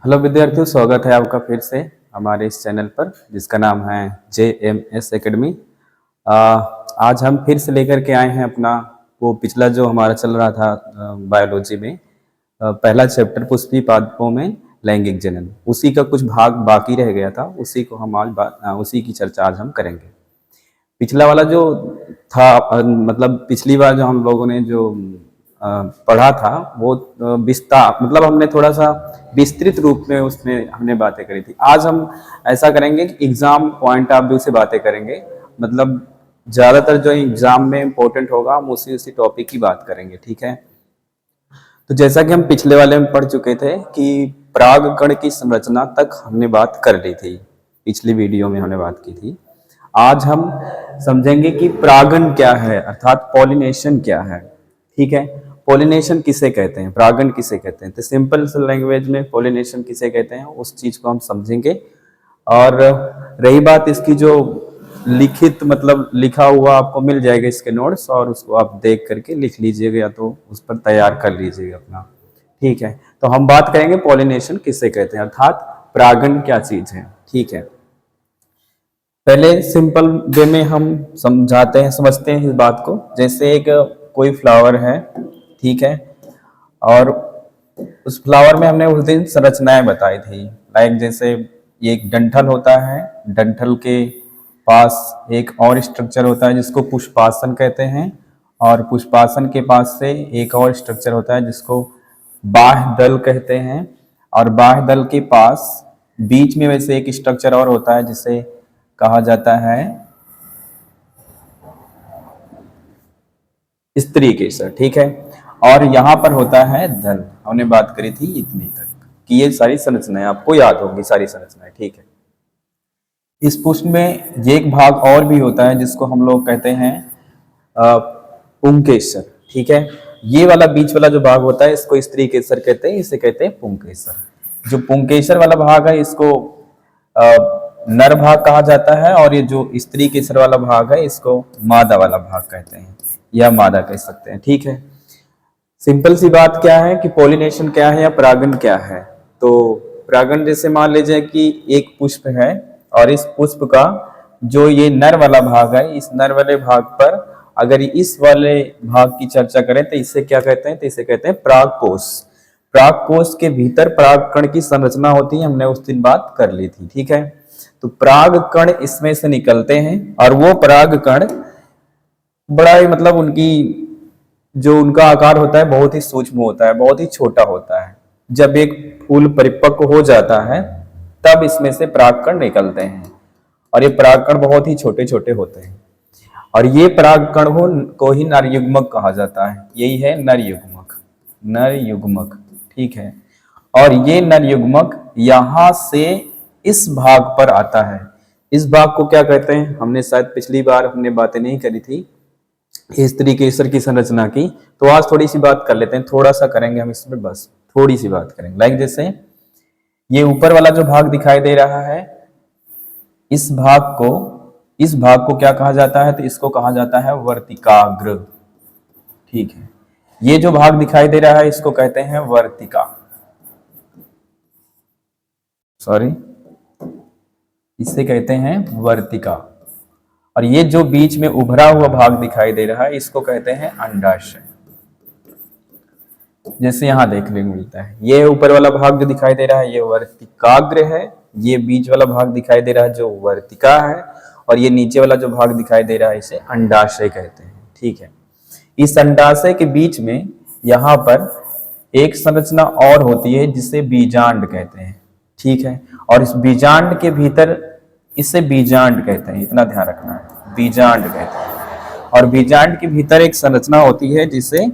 Hello विद्यार्थियों, स्वागत है आपका फिर से हमारे इस चैनल पर जिसका नाम है JMS एकेडमी। आज हम फिर से लेकर के आए हैं अपना वो पिछला जो हमारा चल रहा था बायोलॉजी में पहला चैप्टर पुष्पी पादपों में लैंगिक जनन, उसी का कुछ भाग बाकी रह गया था। उसी को हम आज उसी की चर्चा आज हम करेंगे। पिछला वाला जो था मतलब पिछली बार जो हम लोगों ने जो पढ़ा था वो विस्तार मतलब हमने थोड़ा सा विस्तृत रूप में उसमें हमने बातें करी थी। आज हम ऐसा करेंगे कि एग्जाम पॉइंट ऑफ व्यू से बातें करेंगे, मतलब ज्यादातर जो एग्जाम में इंपॉर्टेंट होगा हम उसी टॉपिक की बात करेंगे। ठीक है, तो जैसा कि हम पिछले वाले में पढ़ चुके थे कि परागकण की संरचना तक हमने बात कर ली थी, पिछली वीडियो में हमने बात की थी। आज हम समझेंगे कि परागण क्या है, अर्थात पॉलिनेशन क्या है। ठीक है, पॉलिनेशन किसे कहते हैं, परागण किसे कहते हैं, तो सिंपल लैंग्वेज में पॉलिनेशन किसे कहते हैं उस चीज को हम समझेंगे। और रही बात इसकी जो लिखित मतलब लिखा हुआ आपको मिल जाएगा इसके नोट्स, और उसको आप देख करके लिख लीजिएगा या तो उस पर तैयार कर लीजिएगा अपना। ठीक है, तो हम बात करेंगे पॉलिनेशन किसे कहते हैं, अर्थात परागण क्या चीज है। ठीक है, पहले सिंपल वे में हम समझाते हैं, समझते हैं इस बात को। जैसे एक कोई फ्लावर है, ठीक है, और उस फ्लावर में हमने उस दिन संरचनाएं बताई थी। लाइक जैसे एक डंठल होता है, डंठल के पास एक और स्ट्रक्चर होता है जिसको पुष्पासन कहते हैं, और पुष्पासन के पास से एक और स्ट्रक्चर होता है जिसको बाह्य दल कहते हैं, और बाह्य दल के पास बीच में वैसे एक स्ट्रक्चर और होता है जिसे कहा जाता है स्त्री केसर। ठीक है, और यहाँ पर होता है दल। हमने बात करी थी इतनी तक कि ये सारी संरचनाएं आपको याद होंगी, सारी संरचनाएं। ठीक है, इस पुष्प में ये एक भाग और भी होता है जिसको हम लोग कहते हैं पुंकेसर। ठीक है, ये वाला बीच वाला जो भाग होता है इसको स्त्री केसर कहते हैं, इसे कहते हैं पुंकेसर। जो पुंकेसर वाला भाग है इसको नर भाग कहा जाता है, और ये जो स्त्री केसर वाला भाग है इसको मादा वाला भाग कहते हैं, या मादा कह सकते हैं। ठीक है, सिंपल सी बात क्या है कि पॉलिनेशन क्या है या परागण क्या है। तो परागण जैसे मान लीजिए कि एक पुष्प है और इस पुष्प का जो ये नर वाला भाग है, इस नर वाले भाग पर अगर इस वाले भाग की चर्चा करें तो इसे क्या कहते हैं, तो इसे कहते हैं परागकोश। परागकोश के भीतर परागकण की संरचना होती है, हमने उस दिन बात कर ली थी। ठीक है, तो परागकण इसमें से निकलते हैं, और वो परागकण बड़ा ही मतलब उनकी जो उनका आकार होता है बहुत ही सूक्ष्म होता है, बहुत ही छोटा होता है। जब एक फूल परिपक्व हो जाता है तब इसमें से परागकण निकलते हैं, और ये परागकण बहुत ही छोटे छोटे होते हैं, और ये परागकण को ही नर युग्मक कहा जाता है। यही है नर युग्मक, नर युग्मक। ठीक है, और ये नर युग्मक यहां से इस भाग पर आता है। इस भाग को क्या कहते हैं, हमने शायद पिछली बार हमने बातें नहीं करी थी इस तरीकेसर की संरचना की, तो आज थोड़ी सी बात कर लेते हैं। थोड़ा सा करेंगे हम इसमें, बस थोड़ी सी बात करेंगे। लाइक जैसे ये ऊपर वाला जो भाग दिखाई दे रहा है, इस भाग को क्या कहा जाता है, तो इसको कहा जाता है वर्तिकाग्र। ठीक है, ये जो भाग दिखाई दे रहा है इसको कहते हैं वर्तिका, सॉरी इसे कहते हैं वर्तिका। और ये जो बीच में उभरा हुआ भाग दिखाई दे रहा है इसको कहते हैं अंडाशय। जैसे यहां देखने को मिलता है, ये ऊपर वाला भाग जो दिखाई दे रहा है ये वर्तिकाग्र है, ये बीच वाला भाग दिखाई दे रहा है जो वर्तिका है, और ये नीचे वाला जो भाग दिखाई दे रहा है इसे अंडाशय कहते हैं। ठीक है, इस अंडाशय के बीच में यहाँ पर एक संरचना और होती है जिसे बीजांड कहते हैं। ठीक है, और इस बीजांड के भीतर इसे बीजांड कहते हैं, इतना ध्यान रखना है, बीजांड कहते हैं। और बीजांड के भीतर एक संरचना होती है जिसे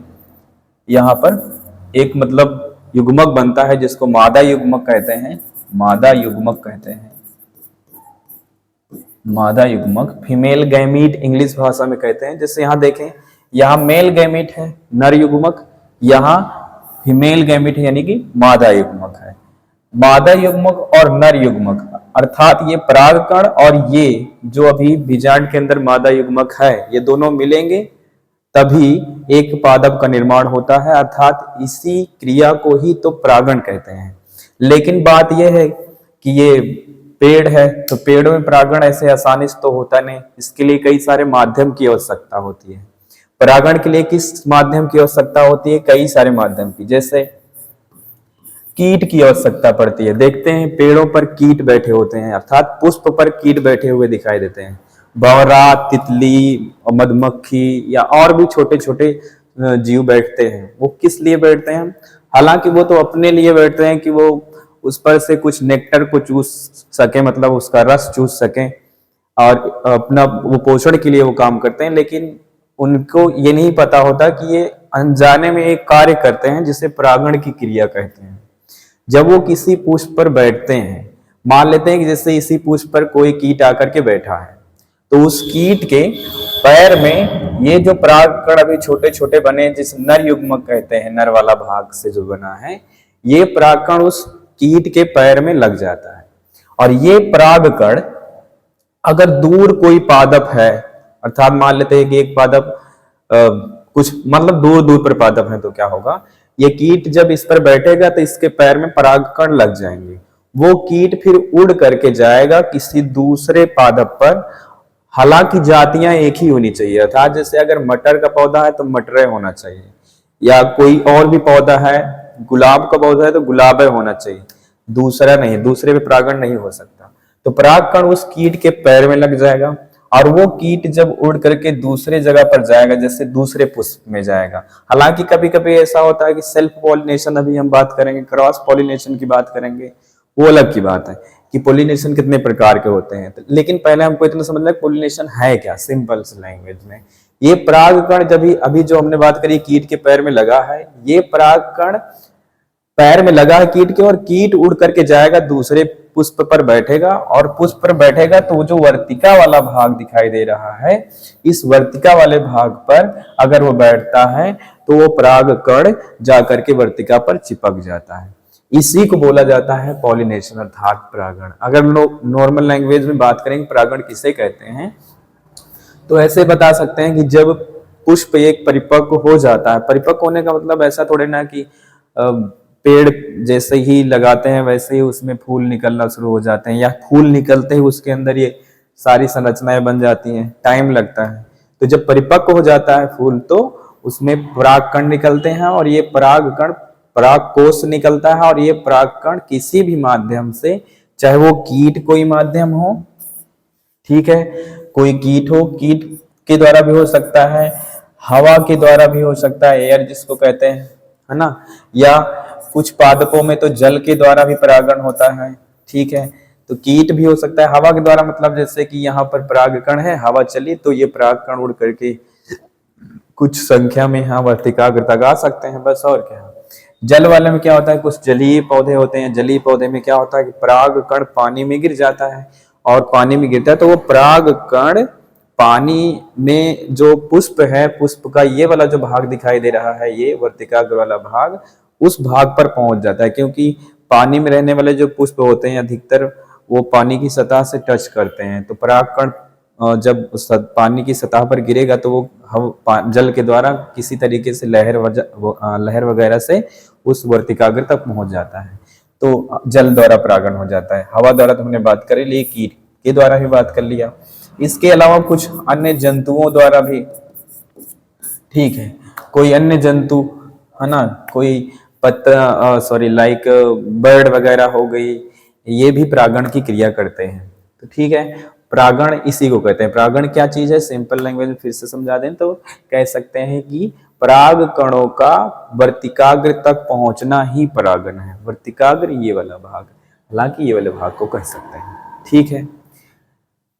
यहाँ पर एक मतलब युग्मक बनता है जिसको मादा युग्मक कहते हैं, मादा युग्मक कहते हैं, मादा युग्मक, फीमेल गैमीट इंग्लिश भाषा में कहते हैं। जैसे यहाँ देखें, यहाँ मेल गैमीट है नर युग्मक, यहाँ फीमेल गैमीट है यानी कि मादा युग्मक है। मादा युग्मक और नर युग्मक अर्थात ये परागकण और ये जो अभी बीजांड के अंदर मादा युग्मक है, ये दोनों मिलेंगे तभी एक पादप का निर्माण होता है, अर्थात इसी क्रिया को ही तो परागण कहते हैं। लेकिन बात यह है कि ये पेड़ है, तो पेड़ों में परागण ऐसे आसानी से तो होता नहीं, इसके लिए कई सारे माध्यम की आवश्यकता होती है। परागण के लिए किस माध्यम की आवश्यकता होती है? कई सारे माध्यम की, जैसे कीट की आवश्यकता पड़ती है। देखते हैं पेड़ों पर कीट बैठे होते हैं, अर्थात पुष्प पर कीट बैठे हुए दिखाई देते हैं। भंवरा, तितली, मधुमक्खी या और भी छोटे छोटे जीव बैठते हैं। वो किस लिए बैठते हैं? हालांकि वो तो अपने लिए बैठते हैं कि वो उस पर से कुछ नेक्टर को चूस सके, मतलब उसका रस चूस सके, और अपना वो पोषण के लिए वो काम करते हैं। लेकिन उनको ये नहीं पता होता कि ये अनजाने में एक कार्य करते हैं जिसे परागण की क्रिया कहते हैं। जब वो किसी पुष्प पर बैठते हैं, मान लेते हैं कि जैसे इसी पुष्प पर कोई कीट आकर के बैठा है, तो उस कीट के पैर में ये जो परागकण अभी छोटे छोटे बने, जिस नर युग्मक कहते हैं, नर वाला भाग से जो बना है, ये परागकण उस कीट के पैर में लग जाता है। और ये परागकण अगर दूर कोई पादप है, अर्थात मान लेते हैं कि एक पादप कुछ मतलब दूर दूर पर पादप है, तो क्या होगा, ये कीट जब इस पर बैठेगा तो इसके पैर में परागकण लग जाएंगे। वो कीट फिर उड़ करके जाएगा किसी दूसरे पादप पर। हालांकि जातियां एक ही होनी चाहिए, अर्थात जैसे अगर मटर का पौधा है तो मटरे होना चाहिए, या कोई और भी पौधा है, गुलाब का पौधा है तो गुलाबे होना चाहिए, दूसरा नहीं, दूसरे पे परागण नहीं हो सकता। तो परागकण उस कीट के पैर में लग जाएगा, और वो कीट जब उड़ करके दूसरे जगह पर जाएगा, जैसे दूसरे पुष्प में जाएगा। हालांकि कभी कभी ऐसा होता है कि सेल्फ पॉलिनेशन, अभी हम बात करेंगे, क्रॉस पॉलिनेशन की बात करेंगे, वो अलग की बात है कि पॉलिनेशन कितने प्रकार के होते हैं। लेकिन पहले हमको इतना समझना है पॉलिनेशन है क्या, सिंपल लैंग्वेज में। ये परागकण जब अभी जो हमने बात करी कीट के पैर में लगा है, ये परागकण पैर में लगा है कीट के, और कीट उड़ करके जाएगा दूसरे पुष्प पर बैठेगा, और पुष्प पर बैठेगा तो जो वर्तिका वाला भाग दिखाई दे रहा है, इस वर्तिका वाले भाग पर अगर वो बैठता है तो वो परागकण जाकर के वर्तिका पर चिपक जाता है। इसी को बोला जाता है पॉलिनेशन, अर्थात परागण। अगर लोग नॉर्मल लैंग्वेज में बात करेंगे परागण किसे कहते हैं, तो ऐसे बता सकते हैं कि जब पुष्प एक परिपक्व हो जाता है, परिपक्व होने का मतलब ऐसा थोड़े ना कि पेड़ जैसे ही लगाते हैं वैसे ही उसमें फूल निकलना शुरू हो जाते हैं, या फूल निकलते ही उसके अंदर ये सारी संरचनाएं बन जाती हैं, टाइम लगता है। तो जब परिपक्व हो जाता है फूल, तो उसमें परागकण निकलते हैं, और ये परागकण परागकोश निकलता है, और ये परागकण किसी भी माध्यम से, चाहे वो कीट कोई माध्यम हो, ठीक है, कोई कीट हो, कीट के द्वारा भी हो सकता है, हवा के द्वारा भी हो सकता है, एयर जिसको कहते हैं, है ना, या कुछ पादपों में तो जल के द्वारा भी परागण होता है, ठीक है। तो कीट भी हो सकता है, हवा के द्वारा मतलब जैसे कि यहाँ पर परागकण है, हवा चली तो ये परागकण उड़ करके कुछ संख्या में यहाँ वर्तिकाग्र तक आ सकते हैं, बस और क्या। जल वाले में क्या होता है, कुछ जलीय पौधे होते हैं, जलीय पौधे में क्या होता है कि परागकण पानी में गिर जाता है, और पानी में गिरता है तो वो परागकण पानी में जो पुष्प है, पुष्प का ये वाला जो भाग दिखाई दे रहा है, ये वर्तिकाग्र वाला भाग, उस भाग पर पहुंच जाता है। क्योंकि पानी में रहने वाले जो पुष्प होते हैं अधिकतर वो पानी की सतह से टच करते हैं, तो परागकण जब पानी की सतह पर गिरेगा तो वो जल के द्वारा किसी तरीके से लहर वगैरह से उस वर्तिकाग्र तक पहुंच जाता है, तो जल द्वारा परागण हो जाता है। हवा द्वारा तो हमने बात कर ली, कीट के द्वारा भी बात कर लिया। इसके अलावा कुछ अन्य जंतुओं द्वारा भी, ठीक है, कोई अन्य जंतु, है ना, कोई पत्ता लाइक बर्ड वगैरह हो गई, ये भी परागण की क्रिया करते हैं। तो ठीक है, परागण इसी को कहते हैं। परागण क्या चीज है, सिंपल लैंग्वेज में फिर से समझा दें तो कह सकते हैं कि पराग कणों का वर्तिकाग्र तक पहुंचना ही परागण है। वर्तिकाग्र ये वाला भाग, हालांकि ये वाले भाग को कह सकते हैं, ठीक है।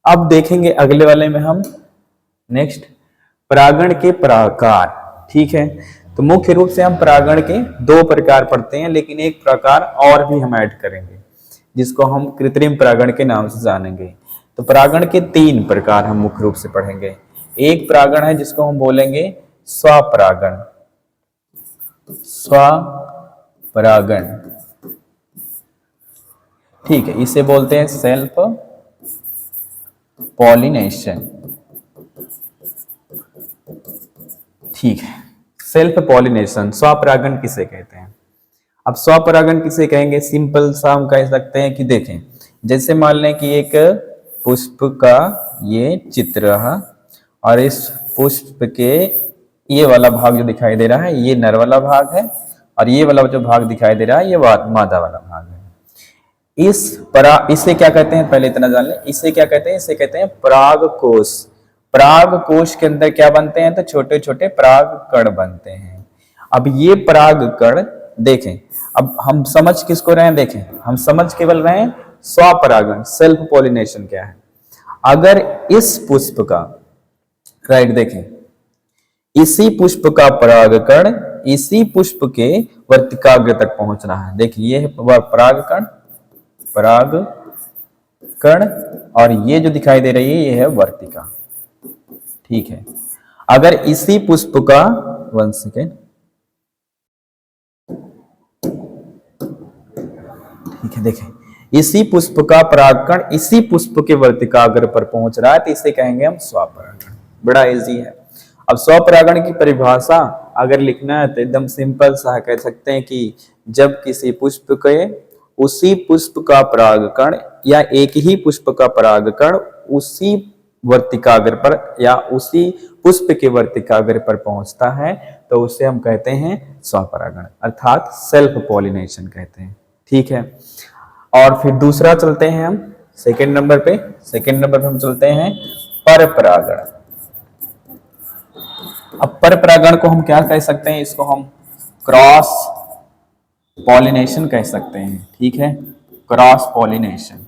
अब देखेंगे अगले वाले में हम नेक्स्ट परागण के प्रकार, ठीक है। तो मुख्य रूप से हम परागण के दो प्रकार पढ़ते हैं, लेकिन एक प्रकार और भी हम ऐड करेंगे जिसको हम कृत्रिम परागण के नाम से जानेंगे। तो परागण के तीन प्रकार हम मुख्य रूप से पढ़ेंगे। एक परागण है जिसको हम बोलेंगे स्वपरागण, स्वपरागण, ठीक है, इसे बोलते हैं सेल्फ पॉलिनेशन, ठीक है। सेल्फ पॉलिनेशन, स्वपरागण किसे कहते हैं? अब स्वपरागण किसे कहेंगे? सिंपल सा हम कह सकते हैं कि देखें, जैसे मान लें कि एक पुष्प का ये चित्र है और इस पुष्प के ये वाला भाग जो दिखाई दे रहा है ये नर वाला भाग है और ये वाला जो भाग दिखाई दे रहा है ये मादा वाला भाग है। इसे क्या कहते हैं? पहले इतना जान लें, इसे क्या कहते हैं? इसे कहते हैं परागकोश। परागकोश के अंदर क्या बनते हैं? तो छोटे छोटे पराग कण बनते हैं। अब ये पराग कण देखें, अब हम समझ किसको रहे हैं? देखें, हम समझ केवल रहे हैं स्वपरागण, सेल्फ पॉलिनेशन क्या है। अगर इस पुष्प का राइट देखें, इसी पुष्प का परागकण इसी पुष्प के वर्तिकाग्र तक पहुंच रहा है। देखिए ये है परागकण, परागकण, और ये जो दिखाई दे रही है ये है वर्तिका। ठीक है, अगर इसी पुष्प का 1 सेकेंड, ठीक है, देखें इसी पुष्प का परागकण इसी पुष्प के वर्तिकाग्र पर पहुंच रहा है तो इसे कहेंगे हम स्वपरागण। बड़ा इजी है। अब स्वपरागण की परिभाषा अगर लिखना है तो एकदम सिंपल सा कह सकते हैं कि जब किसी पुष्प के उसी पुष्प का परागकण या एक ही पुष्प का परागकण उसी वर्तिकाग्र पर या उसी पुष्प के वर्तिकाग्र पर पहुंचता है तो उसे हम कहते हैं स्वपरागण, अर्थात सेल्फ पॉलिनेशन कहते हैं। ठीक है, और फिर दूसरा चलते हैं हम सेकंड नंबर पे। सेकंड नंबर पे हम चलते हैं परपरागण। अब परपरागण को हम क्या कह सकते हैं? इसको हम क्रॉस पॉलिनेशन कह सकते हैं। ठीक है, क्रॉस पॉलिनेशन।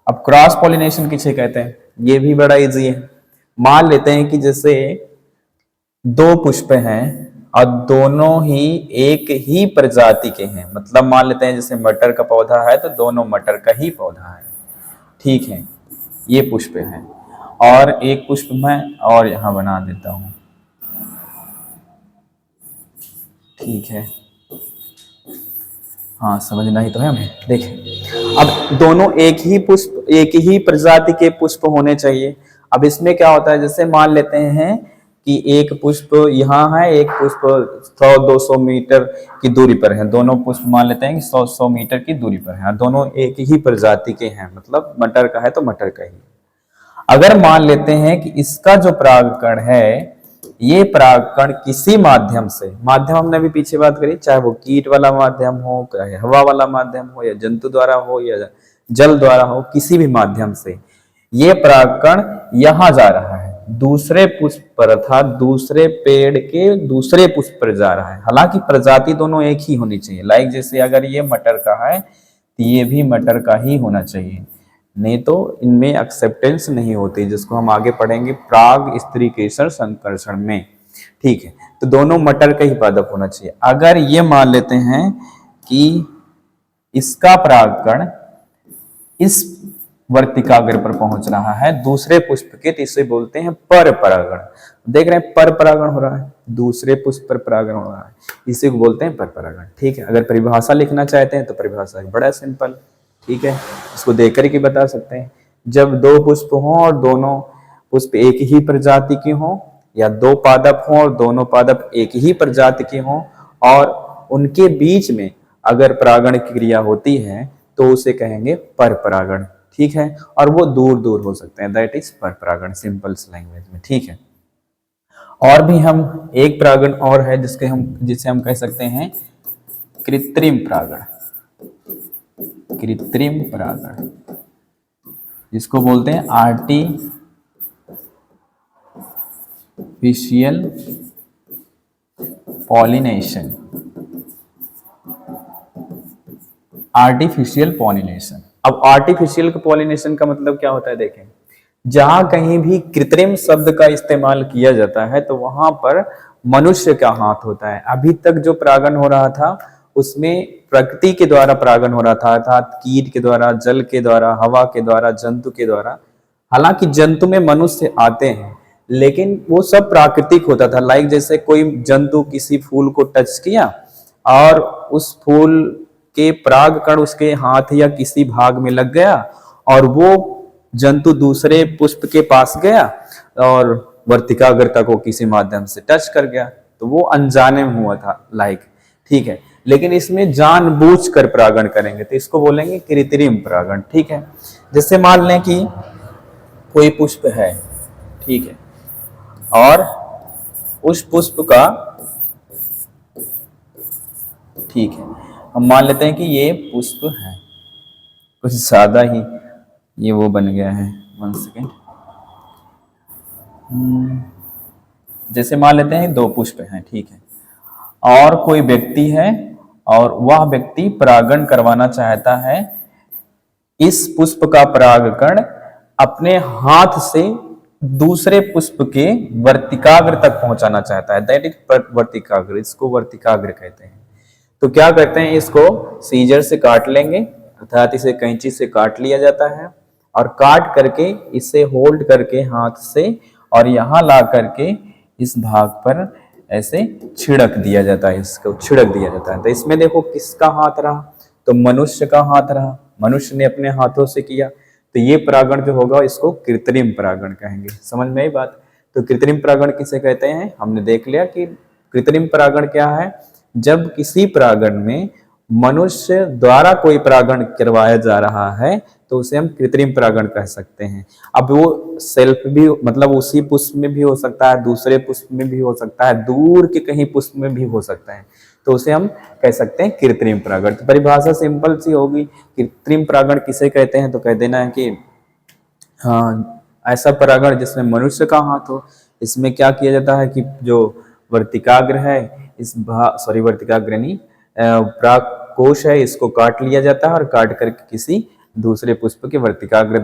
अब क्रॉस पॉलिनेशन किसे कहते हैं? ये भी बड़ा इजी है। मान लेते हैं कि जैसे दो पुष्प हैं और दोनों ही एक ही प्रजाति के हैं, मतलब मान लेते हैं जैसे मटर का पौधा है तो दोनों मटर का ही पौधा है। ठीक है, ये पुष्प है और एक पुष्प मैं और यहां बना देता हूं। ठीक है, हाँ समझना ही तो है हमें। देखें, अब दोनों एक ही पुष्प एक ही प्रजाति के पुष्प होने चाहिए। अब इसमें क्या होता है, जैसे मान लेते हैं कि एक पुष्प यहाँ है, एक पुष्प 100-200 मीटर की दूरी पर है। दोनों पुष्प मान लेते हैं कि 100-100 मीटर की दूरी पर है, दोनों एक ही प्रजाति के हैं, मतलब मटर का है तो मटर का ही। अगर मान लेते हैं कि इसका जो परागकण है ये परागकण किसी माध्यम से, माध्यम हमने अभी पीछे बात करी, चाहे वो कीट वाला माध्यम हो, चाहे हवा वाला माध्यम हो, या जंतु द्वारा हो, या जल द्वारा हो, किसी भी माध्यम से ये परागकण यहां जा रहा है दूसरे पुष्प पर, अर्थात दूसरे पेड़ के दूसरे पुष्प पर जा रहा है। हालांकि प्रजाति दोनों एक ही होनी चाहिए। लाइक जैसे अगर ये मटर का है तो ये भी मटर का ही होना चाहिए, नहीं तो इनमें एक्सेप्टेंस नहीं होती, जिसको हम आगे पढ़ेंगे प्राग स्त्रीकेशन संकर्षण में। ठीक है, तो दोनों मटर का ही पादप होना चाहिए। अगर ये मान लेते हैं कि इसका परागकण इस वर्तिकाग्र पर पहुंच रहा है दूसरे पुष्प के, तो इसे बोलते हैं पर परागण। देख रहे हैं पर परागण हो रहा है, दूसरे पुष्प पर परागण हो रहा है, इसे को बोलते हैं पर परागण। ठीक है, अगर परिभाषा लिखना चाहते हैं तो परिभाषा बड़ा सिंपल, ठीक है, इसको देख कर के बता सकते हैं। जब दो पुष्प हों और दोनों पुष्प एक ही प्रजाति के हों, या दो पादप हों और दोनों पादप एक ही प्रजाति के हों और उनके बीच में अगर परागण की क्रिया होती है तो उसे कहेंगे परपरागण। ठीक है, और वो दूर दूर हो सकते हैं, दैट इज परपरागण सिंपल लैंग्वेज में। ठीक है, और भी हम एक परागण और है जिसे हम कह सकते हैं कृत्रिम परागण। कृत्रिम परागण जिसको बोलते हैं आर्टिफिशियल पॉलिनेशन। Artificial pollination. अब आर्टिफिशियल पॉलिनेशन का मतलब क्या होता है? देखें, जहां कहीं भी कृत्रिम शब्द का इस्तेमाल किया जाता है तो वहां पर मनुष्य का हाथ होता है। अभी तक जो परागण हो रहा था उसमें प्रकृति के द्वारा परागण हो रहा था, अर्थात कीट के द्वारा, जल के द्वारा, हवा के द्वारा, जंतु के द्वारा। हालांकि जंतु में मनुष्य आते हैं लेकिन वो सब प्राकृतिक होता था। लाइक जैसे कोई जंतु किसी फूल को टच किया और उस फूल के परागकण उसके हाथ या किसी भाग में लग गया और वो जंतु दूसरे पुष्प के पास गया और वर्तिकाग्र को किसी माध्यम से टच कर गया, तो वो अनजाने में हुआ था। लाइक ठीक है। लेकिन इसमें जानबूझकर परागण करेंगे तो इसको बोलेंगे कृत्रिम परागण, ठीक है। जैसे मान लें कि कोई पुष्प है, ठीक है, और उस पुष्प का, ठीक है, हम मान लेते हैं कि ये पुष्प है, कुछ ज्यादा ही ये वो बन गया है, 1 सेकेंड। जैसे मान लेते हैं 2 पुष्प हैं, ठीक है, और कोई व्यक्ति है और वह व्यक्ति परागण करवाना चाहता है। इस पुष्प का परागकण अपने हाथ से दूसरे पुष्प के वर्तिकाग्र तक पहुंचाना चाहता है, दैट इज वर्तिकाग्र, इसको वर्तिकाग्र कहते हैं। तो क्या करते हैं, इसको सीजर से काट लेंगे, अर्थात इसे कैंची से काट लिया जाता है और काट करके इसे होल्ड करके हाथ से और यहाँ ला करके इस भाग पर ऐसे छिड़क दिया जाता है, इसको छिड़क दिया जाता है। तो इसमें देखो किसका हाथ रहा, तो मनुष्य का हाथ रहा, मनुष्य ने अपने हाथों से किया। तो ये परागण जो होगा इसको कृत्रिम परागण कहेंगे। समझ में आई बात? तो कृत्रिम परागण किसे कहते हैं, हमने देख लिया कि कृत्रिम परागण क्या है। जब किसी परागण में मनुष्य द्वारा कोई परागण करवाया जा रहा है तो उसे हम कृत्रिम परागण कह सकते हैं। अब वो सेल्फ भी, मतलब उसी पुष्प में भी हो सकता है, दूसरे पुष्प में भी हो सकता है, दूर के कहीं पुष्प में भी हो सकता है, तो उसे हम कह सकते हैं कृत्रिम परागण। तो परिभाषा सिंपल सी होगी, कृत्रिम परागण किसे कहते हैं, तो कह देना है कि हाँ, ऐसा परागण जिसमें मनुष्य का हाथ हो। इसमें क्या किया जाता है कि जो वर्तिकाग्र है, वर्तिकाग्र नहीं, परागकोश है, इसको काट लिया जाता है और काट करके किसी दूसरे पुष्प के वर्तिकाग्र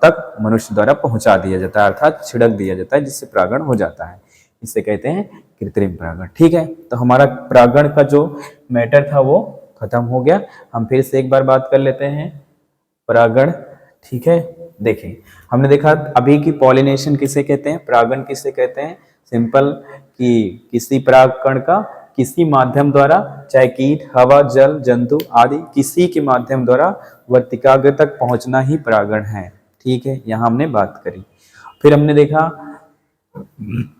तक मनुष्य द्वारा पहुंचा दिया जाता है, अर्थात छिड़क दिया जाता है, जिससे परागण हो जाता है। इसे कहते हैं कृत्रिम परागण, ठीक है। तो हमारा परागण का जो मैटर था वो खत्म हो गया। हम फिर से एक बार बात कर लेते हैं परागण, ठीक है। देखें, हमने देखा अभी की पॉलिनेशन किसे कहते हैं, परागण किसे कहते हैं। सिंपल कि किसी परागकण का किसी माध्यम द्वारा, चाहे कीट, हवा, जल, जंतु आदि किसी के माध्यम द्वारा वर्तिकाग्र तक पहुंचना ही परागण है, ठीक है। यहाँ हमने बात करी। फिर हमने देखा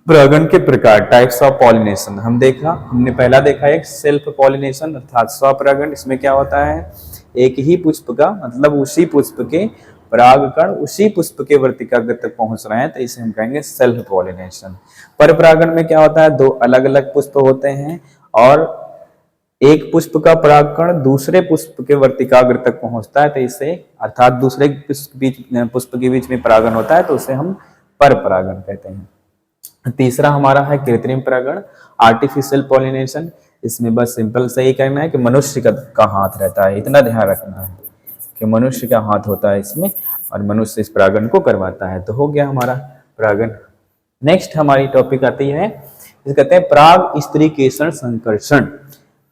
परागण के प्रकार, टाइप्स ऑफ पॉलिनेशन। हमने पहला देखा एक सेल्फ पॉलिनेशन अर्थात स्वपरागण। इसमें क्या होता है, एक ही पुष्प का, मतलब उसी पुष्प के परागकण उसी पुष्प के वर्तिकाग्र तक पहुंच रहे हैं, तो इसे हम कहेंगे सेल्फ पॉलिनेशन। पर परागण में क्या होता है, 2 अलग अलग पुष्प होते हैं और एक पुष्प का परागकण दूसरे पुष्प के वर्तिकाग्र तक पहुंचता है, तो इसे, अर्थात दूसरे पुष्प के बीच में परागण होता है, तो उसे हम पर परागण कहते हैं। तीसरा हमारा है कृत्रिम परागण, आर्टिफिशियल पॉलिनेशन। इसमें बस सिंपल से ही कहना है कि मनुष्य का हाथ रहता है, इतना ध्यान रखना है कि मनुष्य का हाथ होता है इसमें और मनुष्य इस परागण को करवाता है। तो हो गया हमारा परागण। नेक्स्ट हमारी टॉपिक आती है, इसे कहते हैं पराग स्त्रीकेशन संकर्षण,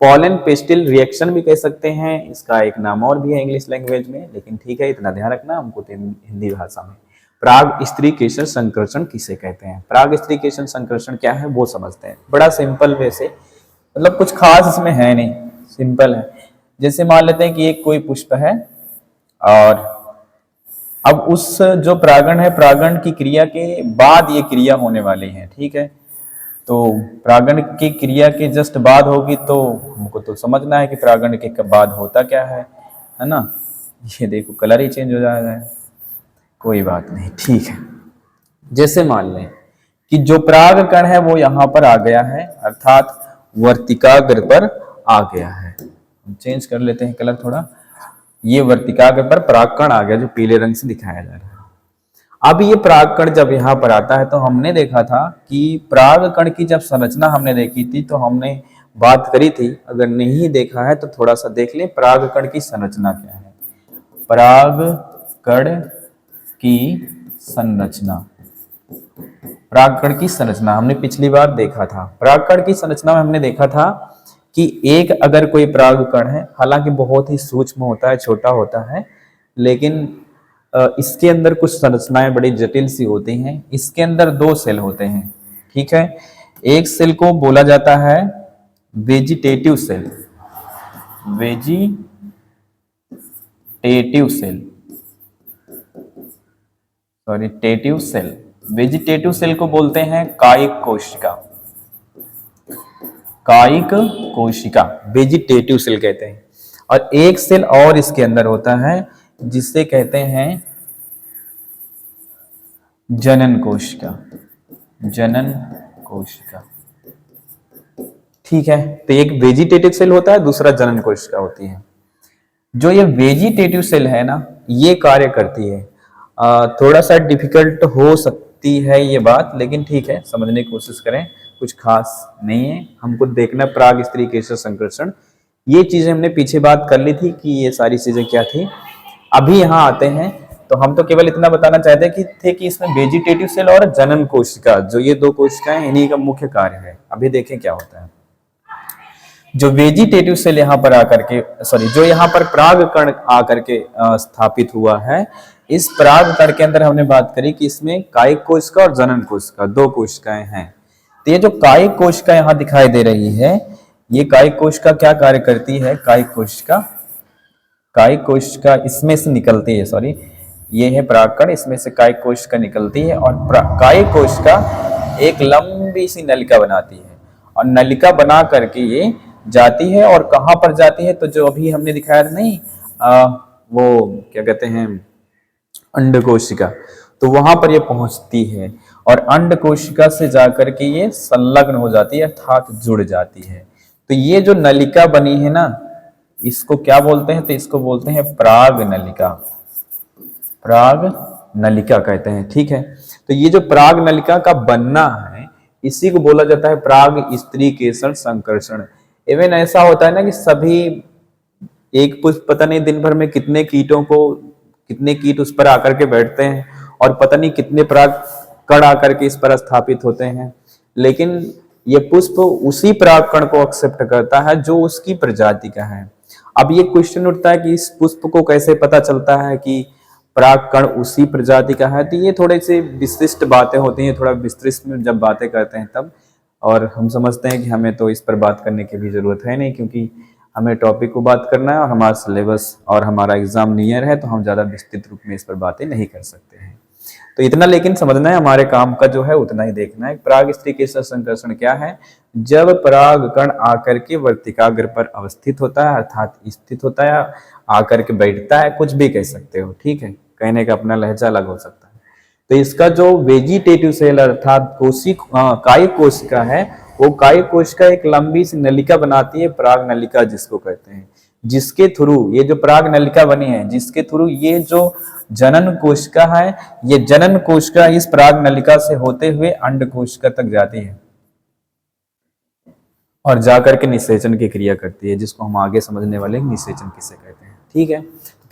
पॉलन पेस्टिल रिएक्शन भी कह सकते हैं। इसका एक नाम और भी है इंग्लिश लैंग्वेज में, लेकिन ठीक है, इतना ध्यान रखना हमको हिंदी भाषा में। पराग स्त्रीकेशन संकर्षण किसे कहते हैं, पराग स्त्रीकेशन संकर्षण क्या है वो समझते हैं। बड़ा सिंपल वे से, मतलब कुछ खास इसमें है नहीं, सिंपल है। जैसे मान लेते हैं कि एक कोई पुष्प है और अब उस जो परागण है, परागण की क्रिया के बाद ये क्रिया होने वाली है, ठीक है। तो परागण की क्रिया के जस्ट बाद होगी, तो हमको तो समझना है कि परागण के बाद होता क्या है ना। ये देखो कलर ही चेंज हो जाएगा, कोई बात नहीं, ठीक है। जैसे मान लें कि जो परागकण है वो यहाँ पर आ गया है, अर्थात वर्तिकाग्र पर आ गया है। हम चेंज कर लेते हैं कलर थोड़ा, ये वर्तिकाग्र पर परागकण आ गया जो पीले रंग से दिखाया जा रहा है। अब ये परागकण जब यहाँ पर आता है तो हमने देखा था कि परागकण की जब संरचना हमने देखी थी तो हमने बात करी थी, अगर नहीं देखा है तो थोड़ा सा देख लें परागकण की संरचना क्या है। परागकण की संरचना, परागकण की संरचना हमने पिछली बार देखा था। परागकण की संरचना में हमने देखा था कि एक अगर कोई परागकण है, हालांकि बहुत ही सूक्ष्म होता है, छोटा होता है, लेकिन इसके अंदर कुछ संरचनाएं बड़ी जटिल सी होती हैं। इसके अंदर 2 सेल होते हैं, ठीक है। एक सेल को बोला जाता है वेजिटेटिव सेल, टेटिव सेल। वेजिटेटिव सेल को बोलते हैं कायिक कोशिका, कायिक कोशिका, वेजिटेटिव सेल कहते हैं। और एक सेल और इसके अंदर होता है जिसे कहते हैं जनन कोशिका, जनन कोशिका। ठीक है, तो एक वेजिटेटिव सेल होता है, दूसरा जनन कोशिका होती है। जो ये वेजिटेटिव सेल है ना, ये कार्य करती है। थोड़ा सा डिफिकल्ट हो सकती है ये बात, लेकिन ठीक है, समझने की कोशिश करें, कुछ खास नहीं है। हमको देखना पराग स्त्री केसर संकर्षण, ये चीजें हमने पीछे बात कर ली थी कि ये सारी चीजें क्या थी। अभी यहाँ आते हैं, तो हम तो केवल इतना बताना चाहते थे कि इसमें वेजिटेटिव सेल और जनन कोशिका, जो ये दो कोशिकाएं, इन्हीं का मुख्य कार्य है। अभी देखें क्या होता है। जो वेजिटेटिव सेल यहाँ पर आकर के, सॉरी, जो यहाँ पर पराग कण आकर के स्थापित हुआ है, इस पराग कण के अंदर हमने बात करी कि इसमें कायिक कोशिका और जनन कोशिका, दो कोशिकाएं हैं। तो ये जो कायिक कोशिका यहाँ दिखाई दे रही है, ये कायिक कोशिका क्या कार्य करती है? कायिक कोशिका इसमें से निकलती है, सॉरी, ये है परागकण, इसमें से कायिक कोशिका निकलती है और कायिक कोशिका एक लंबी सी नलिका बनाती है और नलिका बना करके ये जाती है। और कहाँ पर जाती है? तो जो अभी हमने दिखाया नहीं, वो क्या कहते हैं, अंड कोशिका, तो वहां पर ये पहुंचती है और अंड कोशिका से जाकर के ये संलग्न हो जाती है, अर्थात जुड़ जाती है। तो ये जो नलिका बनी है ना, इसको क्या बोलते हैं? तो इसको बोलते हैं पराग नलिका, पराग नलिका कहते हैं। ठीक है, तो ये जो पराग नलिका का बनना है, इसी को बोला जाता है पराग स्त्री केसर संकर्षण। इवन ऐसा होता है ना कि सभी एक पुष्प, पता नहीं दिन भर में कितने कीट उस पर आकर के बैठते हैं और पता नहीं कितने पराग कण आकर के इस पर स्थापित होते हैं, लेकिन ये पुष्प उसी पराग कण को एक्सेप्ट करता है जो उसकी प्रजाति का है। अब ये क्वेश्चन उठता है कि इस पुष्प को कैसे पता चलता है कि पराग कण उसी प्रजाति का है? तो ये थोड़े से विशिष्ट बातें होती हैं, थोड़ा विस्तृत में जब बातें करते हैं तब। और हम समझते हैं कि हमें तो इस पर बात करने की भी जरूरत है नहीं, क्योंकि हमें टॉपिक को बात करना है और हमारा सिलेबस और हमारा एग्जाम नियर है, तो हम ज्यादा विस्तृत रूप में इस पर बातें नहीं कर सकते हैं। तो इतना लेकिन समझना है, हमारे काम का जो है उतना ही देखना है। पराग स्त्री केसर संकर्षण क्या है? जब पराग कण आकर के वर्तिकाग्र पर अवस्थित होता है, अर्थात स्थित होता है, आकर के बैठता है, कुछ भी कह सकते हो, ठीक है, कहने का अपना लहजा अलग हो सकता है। तो इसका जो वेजिटेटिव सेल अर्थात कायिक कोशिका है, वो कायिक कोशिका एक लंबी सी नलिका बनाती है, पराग नलिका जिसको कहते हैं, जिसके थ्रू ये जो पराग नलिका बनी है, जिसके थ्रू ये जो जनन कोशिका है, ये जनन कोशिका इस पराग नलिका से होते हुए अंड कोशिका तक जाती है और जाकर के निषेचन की क्रिया करती है, जिसको हम आगे समझने वाले निषेचन किसे कहते हैं। ठीक है,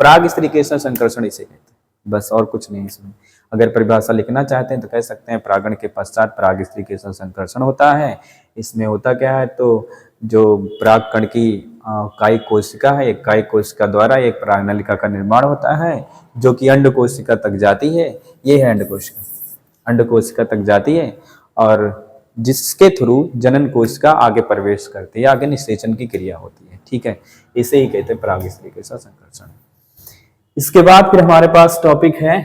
पराग स्त्री केसर संकर्षण इसे कहते हैं, बस और कुछ नहीं इसमें। अगर परिभाषा लिखना चाहते हैं तो कह सकते हैं परागण के पश्चात पराग स्त्री केसर संकर्षण होता है। इसमें होता क्या है? तो जो पराग कण की कायिक कोशिका है, एक कायिक कोशिका द्वारा एक पराग नलिका का निर्माण होता है, जो कि अंड कोशिका तक जाती है। ये है अंड कोशिका, अंड कोशिका तक जाती है और जिसके थ्रू जनन कोशिका आगे प्रवेश करती है, आगे निषेचन की क्रिया होती है। ठीक है, इसे ही कहते हैं पराग स्त्री केसर संकर्षण। इसके बाद फिर हमारे पास टॉपिक है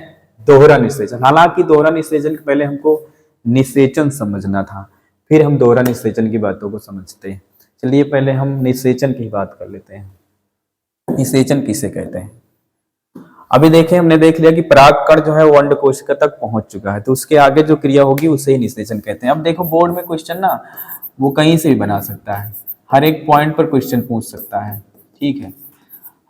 दोहरा निषेचन। हालांकि दोहरा निषेचन के पहले हमको निषेचन समझना था, फिर हम दोहरा निषेचन की बातों को समझते हैं। चलिए पहले हम निषेचन की बात कर लेते हैं। निषेचन किसे कहते हैं? अभी देखें, हमने देख लिया कि पराग कण जो है वो अंड कोशिका तक पहुंच चुका है, तो उसके आगे जो क्रिया होगी उसे ही निषेचन कहते हैं। अब देखो, बोर्ड में क्वेश्चन ना वो कहीं से भी बना सकता है, हर एक पॉइंट पर क्वेश्चन पूछ सकता है। ठीक है,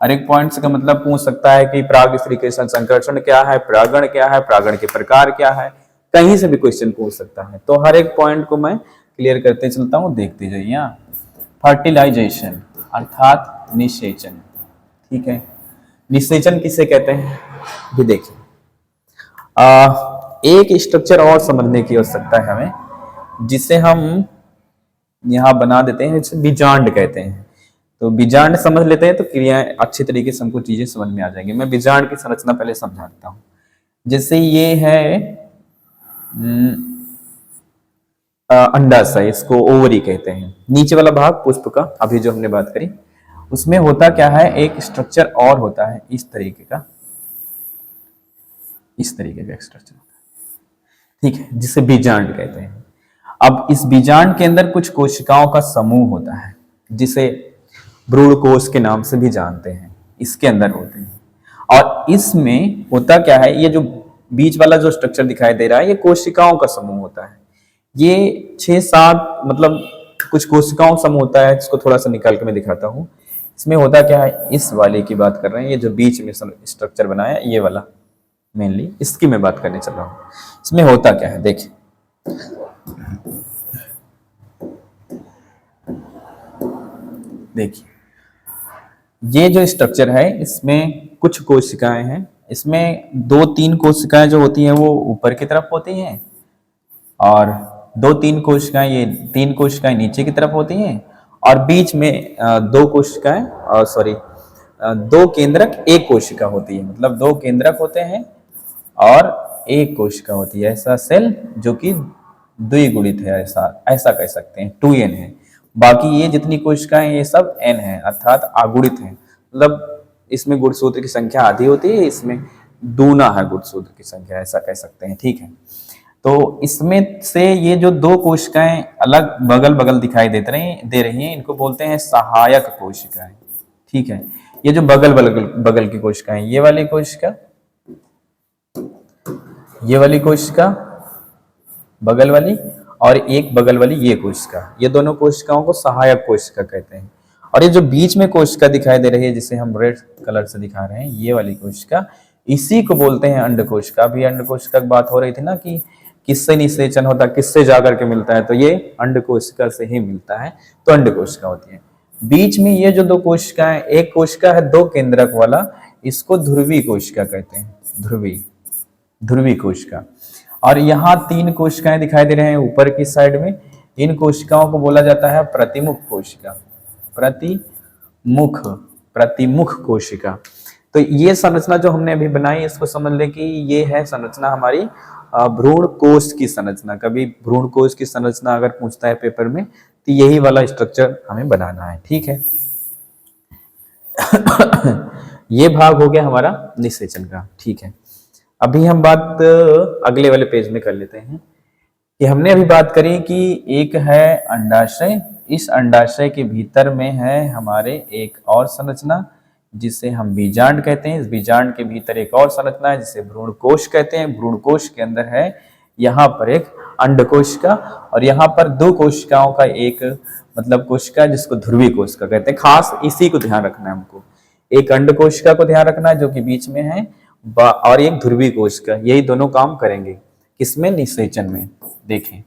हर एक पॉइंट से का मतलब पूछ सकता है कि पराग स्त्री केसर संकर्षण क्या है, परागण क्या है, परागण के प्रकार क्या है, कहीं से भी क्वेश्चन पूछ सकता है। तो हर एक पॉइंट को मैं क्लियर करते चलता हूँ, देखते जाइए। फर्टिलाइजेशन अर्थात निषेचन। ठीक है, निषेचन किसे कहते हैं भी देखिए। एक स्ट्रक्चर और समझने की आवश्यकता है हमें, जिसे हम यहाँ बना देते हैं, जिसे बीजांड कहते हैं। तो बीजांड समझ लेते हैं तो क्रियाएं अच्छी तरीके से हमको चीजें समझ में आ जाएंगी। मैं बीजांड की संरचना पहले समझा देता हूँ। जैसे ये है अंडाशय, इसको ओवरी कहते हैं। नीचे वाला भाग पुष्प का, अभी जो हमने बात करी, उसमें होता क्या है, एक स्ट्रक्चर और होता है इस तरीके का, इस तरीके का स्ट्रक्चर होता है। ठीक है, जिसे बीजांड कहते हैं। अब इस बीजांड के अंदर कुछ कोशिकाओं का समूह होता है जिसे भ्रूण कोश के नाम से भी जानते हैं, इसके अंदर होते हैं। और इसमें होता क्या है, ये जो बीच वाला जो स्ट्रक्चर दिखाई दे रहा है ये कोशिकाओं का समूह होता है। ये 6-7 मतलब कुछ कोशिकाओं समूह होता है, जिसको थोड़ा सा निकाल के मैं दिखाता हूँ। इसमें होता क्या है, इस वाले की बात कर रहे हैं, ये जो बीच में स्ट्रक्चर बना है ये वाला, मेनली इसकी मैं बात करने चल रहा हूँ। इसमें होता क्या है देखिए, ये जो स्ट्रक्चर है इसमें कुछ कोशिकाएं हैं। इसमें 2-3 कोशिकाएं जो होती हैं वो ऊपर की तरफ होती हैं, और 2-3 कोशिकाएं, ये 3 कोशिकाएं नीचे की तरफ होती हैं, और बीच में 2 कोशिकाएं, सॉरी 2 केंद्रक 1 कोशिका होती है। मतलब 2 केंद्रक होते हैं और 1 कोशिका होती है। ऐसा सेल जो कि द्विगुणित है, ऐसा कह सकते हैं, 2n है। बाकी ये जितनी कोशिकाएं ये सब n है, अर्थात आगुणित है। मतलब इसमें गुणसूत्र की संख्या आधी होती है, इसमें दूना है गुणसूत्र की संख्या, ऐसा कह सकते हैं। ठीक है, तो इसमें से ये जो 2 कोशिकाएं अलग बगल बगल दिखाई दे रही हैं, इनको बोलते हैं सहायक कोशिकाएं। ठीक है, ये जो बगल बगल की कोशिकाएं, ये वाली कोशिका, ये वाली कोशिका बगल वाली, और एक बगल वाली ये कोशिका, ये दोनों कोशिकाओं को सहायक कोशिका कहते हैं। और ये जो बीच में कोशिका दिखाई दे रही है, जिसे हम रेड कलर से दिखा रहे हैं, ये वाली कोशिका, इसी को बोलते हैं अंड कोशिका। अभी अंड कोशिका की बात हो रही थी ना कि किससे निषेचन होता है, किससे जाकर के मिलता है, तो ये अंड कोशिका से ही मिलता है, तो अंड कोशिका होती है। बीच में ये जो 2 कोशिकाएं, एक कोशिका है 2 केंद्रक वाला, इसको ध्रुवी कोशिका कहते हैं, ध्रुवी कोशिका। और यहाँ 3 कोशिकाएं दिखाई दे रहे हैं ऊपर की साइड में, इन कोशिकाओं को बोला जाता है प्रतिमुख कोशिका, प्रतिमुख कोशिका। तो ये संरचना जो हमने अभी बनाई, इसको समझ लें कि ये है संरचना हमारी भ्रूण कोश की संरचना। कभी भ्रूण कोश की संरचना अगर पूछता है पेपर में, तो यही वाला स्ट्रक्चर हमें बनाना है। ठीक है ये भाग हो गया हमारा निषेचन का। ठीक है, अभी हम बात अगले वाले पेज में कर लेते हैं कि हमने अभी बात करी कि एक है अंडाशय, इस अंडाशय के भीतर में है हमारे एक और संरचना जिसे हम बीजांड कहते हैं। इस बीजांड के भीतर एक और संरचना है जिसे भ्रूण कोश कहते हैं। भ्रूण कोश के अंदर है यहाँ पर एक अंड कोशिका, और यहाँ पर 2 कोशिकाओं का एक मतलब कोशिका जिसको ध्रुवी कोशिका कहते हैं। खास इसी को ध्यान रखना है हमको, एक अंड कोशिका को ध्यान रखना है जो कि बीच में है, और एक ध्रुवी कोशिका। यही दोनों काम करेंगे किसमें, निषेचन में। देखें,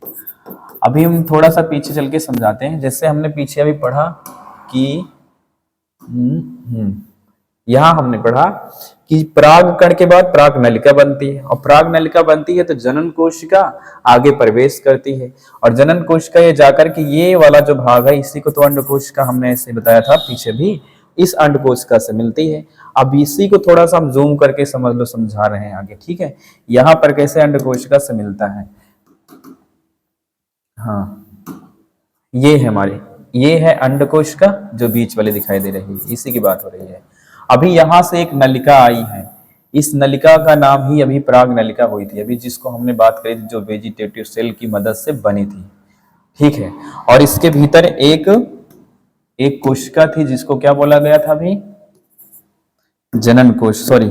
अभी हम थोड़ा सा पीछे चल के समझाते हैं। जैसे हमने पीछे अभी पढ़ा कि यहाँ हमने पढ़ा कि परागकण के बाद पराग नलिका बनती है, और पराग नलिका बनती है तो जनन कोशिका आगे प्रवेश करती है, और जनन कोशिका ये जाकर के ये वाला जो भाग है, इसी को तो अंड कोशिका हमने ऐसे बताया था पीछे भी, इस अंड कोशिका से मिलती है। अब इसी को थोड़ा सा हम जूम करके समझ लो, समझा रहे हैं आगे। ठीक है, यहाँ पर कैसे अंड कोशिका से मिलता है। हाँ, ये है हमारी, ये है अंड कोशिका जो बीच वाले दिखाई दे रही है, इसी की बात हो रही है। अभी यहाँ से एक नलिका आई है, इस नलिका का नाम ही अभी पराग नलिका हुई थी, अभी जिसको हमने बात करी थी, जो वेजिटेटिव सेल की मदद से बनी थी। ठीक है, और इसके भीतर एक कोशिका थी जिसको क्या बोला गया था अभी, जनन कोश, सॉरी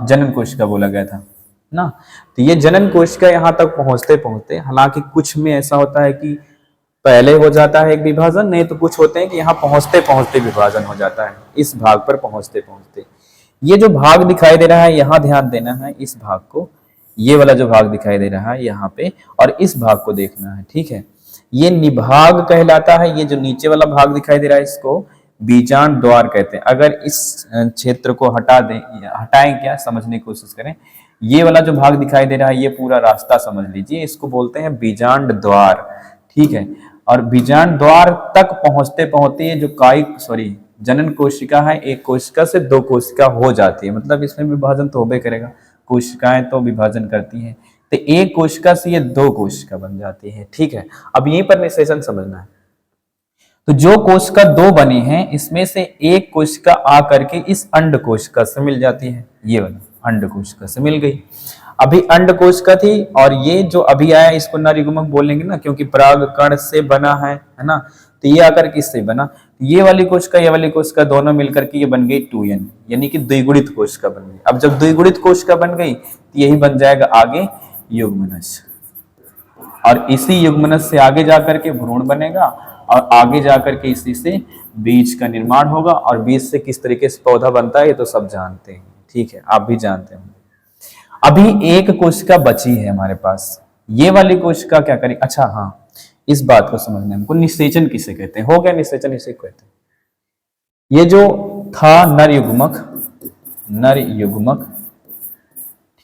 जनन कोशिका बोला गया था ना। तो ये जनन कोशिका यहाँ तक पहुंचते पहुंचते, हालांकि कुछ में ऐसा होता है कि पहले हो जाता है एक विभाजन, नहीं तो कुछ होते हैं कि यहाँ पहुंचते पहुंचते विभाजन हो जाता है, इस भाग पर पहुंचते पहुंचते। ये जो भाग दिखाई दे रहा है, यहाँ ध्यान देना है इस भाग को, ये वाला जो भाग दिखाई दे रहा है यहाँ पे, और इस भाग को देखना है। ठीक है, ये निभाग कहलाता है। ये जो नीचे वाला भाग दिखाई दे रहा है, इसको बीजांड द्वार कहते हैं। अगर इस क्षेत्र को हटाएं क्या, समझने की कोशिश करें, ये वाला जो भाग दिखाई दे रहा है, ये पूरा रास्ता समझ लीजिए, इसको बोलते हैं बीजांड द्वार। ठीक है, और बीजांड द्वार तक पहुंचते पहुंचते ये जो जनन कोशिका है, एक कोशिका से 2 कोशिका हो जाती है। मतलब इसमें विभाजन तो होबे करेगा, कोशिकाएं तो विभाजन करती हैं, तो एक कोशिका से ये 2 कोशिका बन जाती है। ठीक है, अब यहीं पर निषेचन समझना है। तो जो कोशिका 2 बनी हैं, इसमें से एक कोशिका आकर के इस अंड कोशिका से मिल जाती है, ये वाला अंड कोशिका से मिल गई। अभी अंडकोश थी, और ये जो अभी आया इसको नर युग्मक बोलेंगे ना, क्योंकि पराग कण से बना है ना। तो ये आकर किससे बना, ये वाली कोशिका ये वाली कोशिका दोनों मिलकर के ये बन गई 2n, यानी कि द्विगुणित कोशिका बन गई। अब जब द्विगुणित कोशिका बन गई तो यही बन जाएगा आगे युग्मनज, और इसी युग्मनज से आगे जाकर के भ्रूण बनेगा, और आगे जाकर के इसी से बीज का निर्माण होगा, और बीज से किस तरीके से पौधा बनता है ये तो सब जानते हैं, ठीक है, आप भी जानते हैं। अभी एक कोशिका बची है हमारे पास, ये वाली कोशिका क्या करें, अच्छा हाँ, इस बात को समझना हमको, निषेचन किसे कहते हैं, हो गया निषेचन इसे कहते हैं। ये जो था नर युग्मक, नर युग्मक,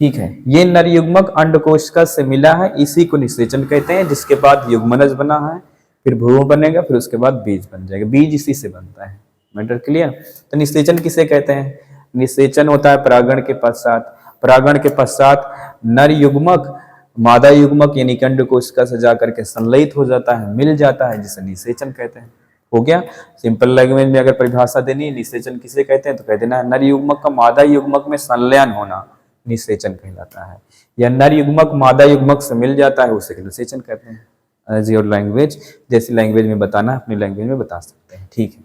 ठीक है, ये नर युग्मक अंडकोशिका से मिला है, इसी को निषेचन कहते हैं, जिसके बाद युग्मनज बना है, फिर भ्रूण बनेगा, फिर उसके बाद बीज बन जाएगा, बीज इसी से बनता है। Matter clear. तो निषेचन किसे कहते हैं, निषेचन होता है परागण के पश्चात, परागण के पश्चात नर युग्मक मादा युग्मक यानी कि अंडकोशिका से जाकर के संलयित हो जाता है, मिल जाता है, जिसे निषेचन कहते हैं। हो गया। सिंपल लैंग्वेज में अगर परिभाषा देनी है निषेचन किसे कहते हैं तो कह देना नर युग्मक का मादा युग्मक में संलयन होना निषेचन कहलाता है, या नर युग्मक मादा युग्मक से मिल जाता है उसे निषेचन कहते हैं। एज योर लैंग्वेज, जैसी लैंग्वेज में बताना अपनी लैंग्वेज में बता सकते हैं, ठीक है।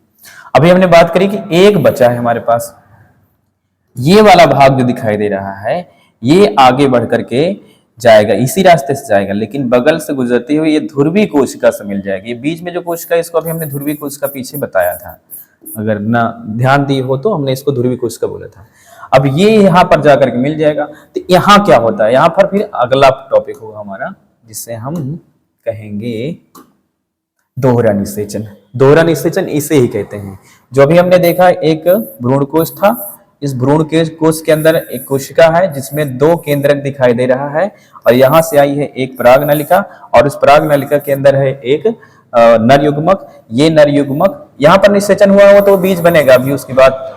अभी हमने बात करी कि एक बचा है हमारे पास, ये वाला भाग जो दिखाई दे रहा है ये आगे बढ़ करके जाएगा, इसी रास्ते से जाएगा, लेकिन बगल से गुजरती हुई ये ध्रुवी कोशिका से मिल जाएगी। बीच में जो कोशिका इसको अभी हमने ध्रुवी कोशिका पीछे बताया था, अगर ना ध्यान दिए हो तो हमने इसको ध्रुवी कोशिका बोला था। अब ये यहाँ पर जाकर के मिल जाएगा, तो यहाँ क्या होता है, यहाँ पर फिर अगला टॉपिक होगा हमारा जिससे हम कहेंगे दोहरा निषेचन। दोहरा निषेचन इसे ही कहते हैं। जो अभी हमने देखा एक भ्रूण कोश था, इस भ्रूण के कोश के अंदर एक कोशिका है जिसमें दो केंद्रक दिखाई दे रहा है, और यहाँ से आई है एक पराग नलिका, और उस पराग नलिका के अंदर है एक नर युग्मक। ये नर युग्मक यहाँ पर निषेचन हुआ हो तो बीज बनेगा, अभी उसके बाद